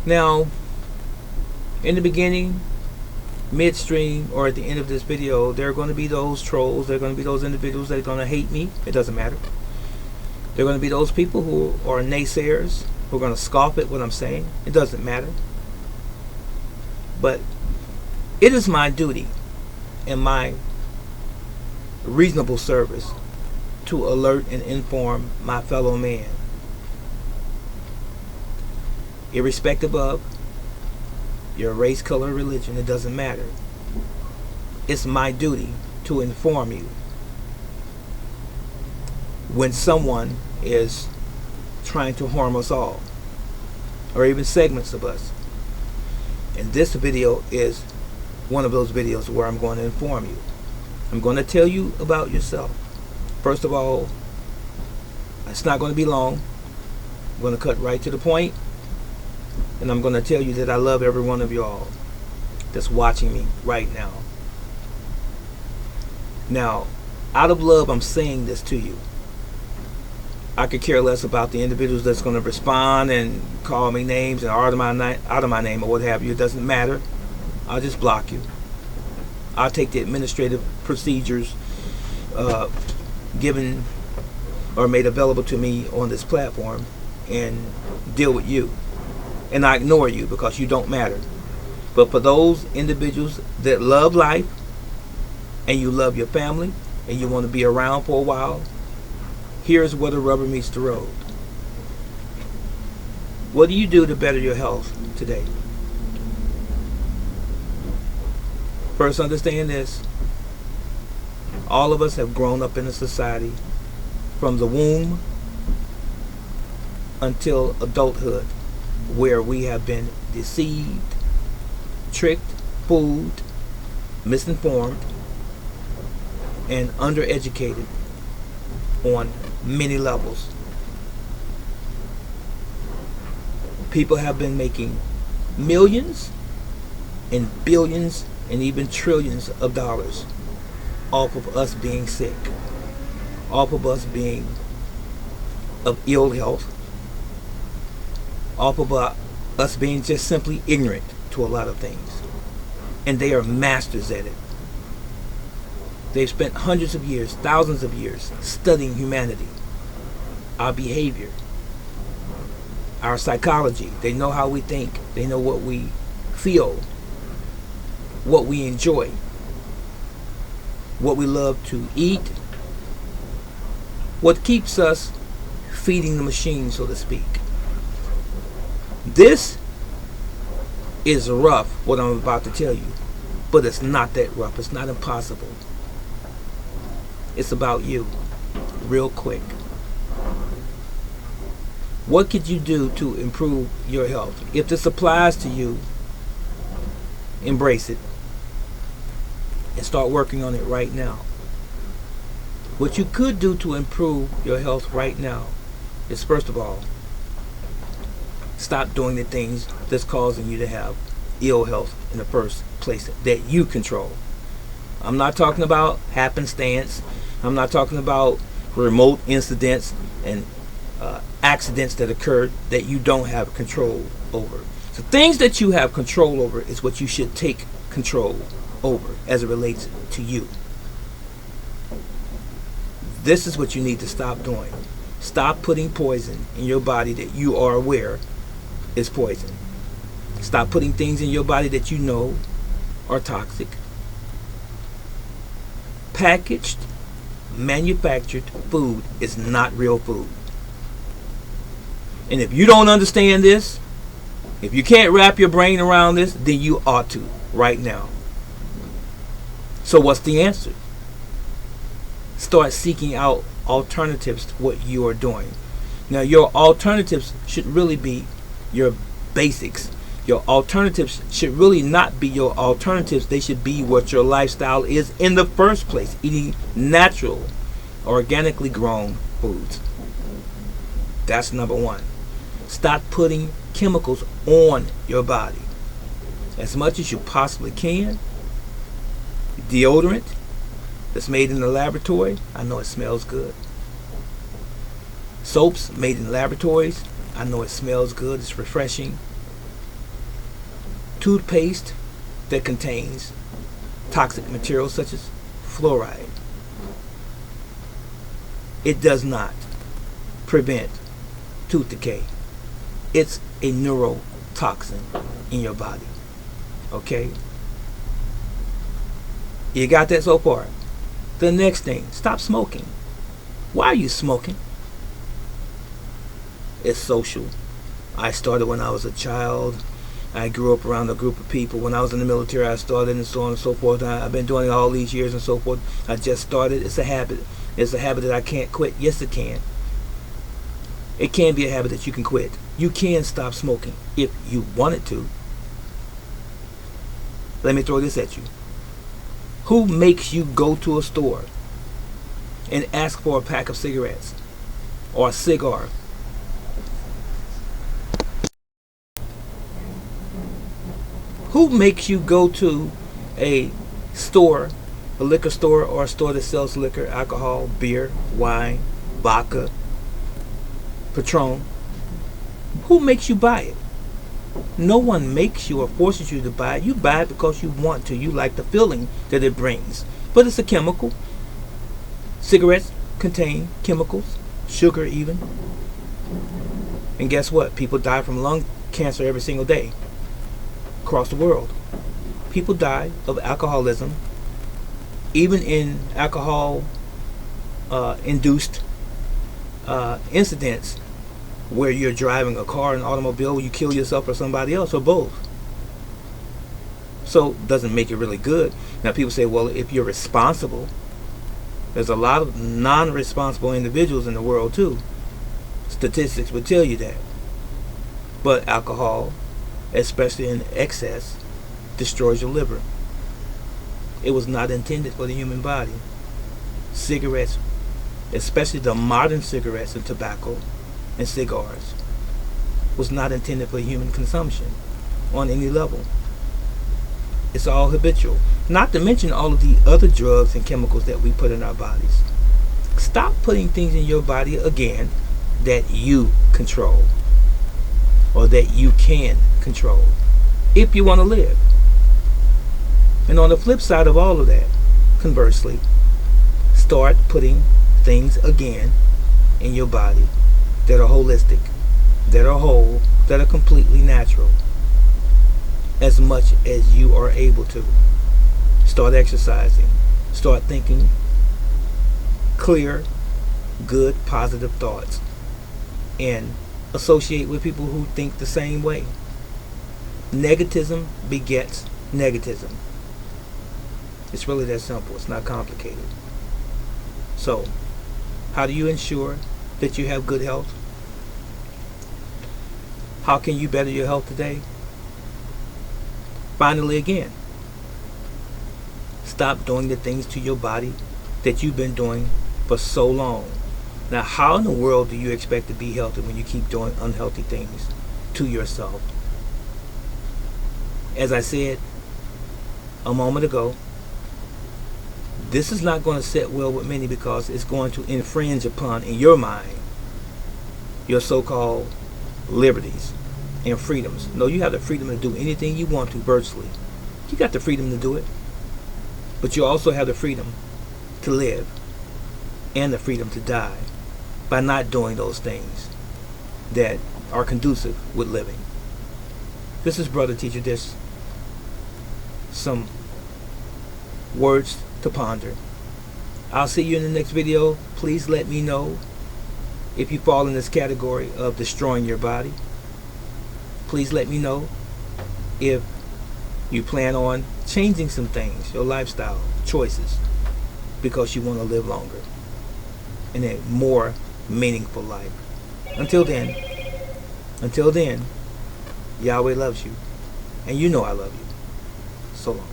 Now, in the beginning, midstream, or at the end of this video, there are going to be those trolls. There are going to be those individuals that are going to hate me. It doesn't matter. There are going to be those people who are naysayers, who are going to scoff at what I'm saying. It doesn't matter. But it is my duty and my reasonable service to alert and inform my fellow man, irrespective of your race, color, religion. It doesn't matter. It's my duty to inform you when someone is trying to harm us all, or even segments of us. And this video is one of those videos where I'm going to inform you. I'm going to tell you about yourself. First of all, it's not going to be long. I'm going to cut right to the point, and I'm going to tell you that I love every one of y'all that's watching me right now. Now, out of love, I'm saying this to you. I could care less about the individuals that's going to respond and call me names and out of my name or what have you. It doesn't matter. I'll just block you. I'll take the administrative procedures given or made available to me on this platform and deal with you. And I ignore you because you don't matter. But for those individuals that love life and you love your family and you want to be around for a while, here's where the rubber meets the road. What do you do to better your health today? First, understand this. All of us have grown up in a society from the womb until adulthood where we have been deceived, tricked, fooled, misinformed, and undereducated on many levels. People have been making millions and billions and even trillions of dollars off of us being sick, off of us being of ill health, off of us being just simply ignorant to a lot of things. And they are masters at it. They've spent hundreds of years, thousands of years studying humanity, our behavior, our psychology. They know how we think. They know what we feel, what we enjoy, what we love to eat, what keeps us feeding the machine, so to speak. This is rough, what I'm about to tell you, but it's not that rough. It's not impossible. It's about you, real quick. What could you do to improve your health? If this applies to you, embrace it and start working on it right now. What you could do to improve your health right now is, first of all, stop doing the things that's causing you to have ill health in the first place that you control. I'm not talking about happenstance. I'm not talking about remote incidents and accidents that occurred that you don't have control over. So things that you have control over is what you should take control over as it relates to you. This is what you need to stop doing. Stop putting poison in your body that you are aware is poison. Stop putting things in your body that you know are toxic. Packaged, manufactured food is not real food. And if you don't understand this, if you can't wrap your brain around this, then you ought to right now. So what's the answer? Start seeking out alternatives to what you are doing. Now, your alternatives should really be your basics. Your alternatives should really not be your alternatives. They should be what your lifestyle is in the first place. Eating natural, organically grown foods. That's number one. Stop putting chemicals on your body as much as you possibly can. Deodorant that's made in the laboratory, I know it smells good. Soaps made in laboratories, I know it smells good, it's refreshing. toothpaste that contains toxic materials such as fluoride. It does not prevent tooth decay. It's a neurotoxin in your body. Okay? You got that so far? The next thing, stop smoking. Why are you smoking? It's social. I started when I was a child. I grew up around a group of people. When I was in the military, I started, and so on and so forth. I've been doing it all these years and so forth. I just started. It's a habit. It's a habit that I can't quit. Yes, it can. It can be a habit that you can quit. You can stop smoking if you wanted to. Let me throw this at you. Who makes you go to a store and ask for a pack of cigarettes or a cigar? Who makes you go to a store, a liquor store, or a store that sells liquor, alcohol, beer, wine, vodka, Patron? Who makes you buy it? No one makes you or forces you to buy it. You buy it because you want to. You like the feeling that it brings. But it's a chemical. Cigarettes contain chemicals, sugar even. And guess what? People die from lung cancer every single day across the world. People die of alcoholism, even in alcohol induced incidents where you're driving a car, an automobile, where you kill yourself or somebody else, or both. So it doesn't make it really good. Now people say, well, if you're responsible, there's a lot of non-responsible individuals in the world too. Statistics would tell you that. But alcohol, especially in excess, destroys your liver. It was not intended for the human body. Cigarettes, especially the modern cigarettes and tobacco and cigars, was not intended for human consumption on any level. It's all habitual. Not to mention all of the other drugs and chemicals that we put in our bodies. Stop putting things in your body again that you control or that you can control if you want to live. And on the flip side of all of that, conversely, start putting things again in your body that are holistic, that are whole, that are completely natural, as much as you are able to. Start exercising. Start thinking clear, good, positive thoughts. And associate with people who think the same way. Negativism begets negativism. It's really that simple. It's not complicated. So, how do you ensure that you have good health? How can you better your health today? Finally, again, stop doing the things to your body that you've been doing for so long. Now, how in the world do you expect to be healthy when you keep doing unhealthy things to yourself? As I said a moment ago, this is not going to sit well with many because it's going to infringe upon, in your mind, your so-called liberties and freedoms. No, you have the freedom to do anything you want to virtually. You got the freedom to do it. But you also have the freedom to live and the freedom to die by not doing those things that are conducive with living. This is Brother Teacher Dish. Some words to ponder. I'll see you in the next video. Please let me know if you fall in this category of destroying your body. Please let me know if you plan on changing some things, your lifestyle choices, because you want to live longer in a more meaningful life. Until then, Yahweh loves you, and you know I love you. So long.